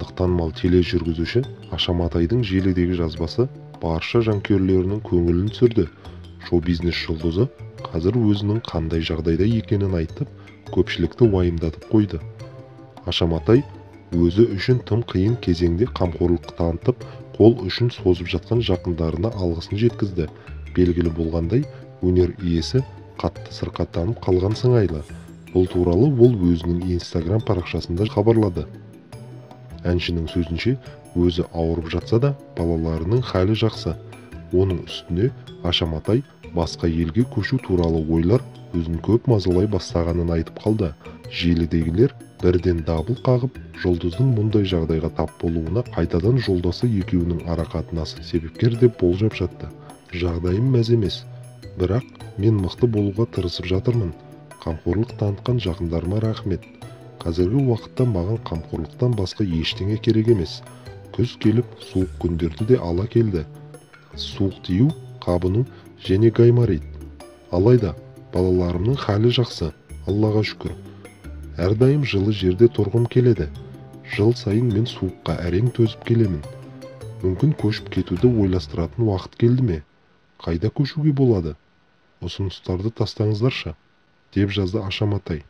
қазақстандық танымал тележүргізуші Аша Матайдың желідегі жазбасы барша жанкүйерлерінің көңілін түсірді. Шоу-бизнес жұлдызы қазір өзінің қандай жағдайда екенін айтып, көпшілікті уайымдатып қойды. Аша Матай өзі үшін тым қиын кезеңде қамқорлық танытып, қол үшін созып жатқан жақындарына алғысын жеткізді. Белгілі болғандай, өнер иесі қатты сырқаттанып қалған сыңайлы. Бұл туралы ол өзінің Instagram парақшасында хабарлады. Әншінің сөзінше, өзі ауырып жатса да, балаларының халі жақсы. Оның үстіне Аша Матай басқа елге көшу туралы ойлар өзін көп мазалай бастағанын айтып қалды. Желідегілер бірден дабыл қағып, жұлдыздың мұндай жағдайға тап болуына қайтадан жолдасы екеуінің арақатынасы себепкер деп болжап жатты. Жағдайым мәз емес, бірақ мен мықты болуға тырысып жатырмын. Қамқорлық танытқан жақындарыма рахмет. Қазіргі уақытта маған қамқорлықтан басқа ештеңе керек емес. Күз келіп, суық күндерді де ала келді. Суық тию, қабыну және гайморит. Алайда, балаларымның халі жақсы, Аллаға шүкір. Әрдайым жылы жерде тұрғым келеді. Жыл сайын мен суыққа әрең төзіп келемін. Мүмкін көшіп кетуді ойластыратын уақыт келді ме? Қайда көшуге болады? Ұсыныстарды тастаңыздаршы, деп жазды Аша Матай.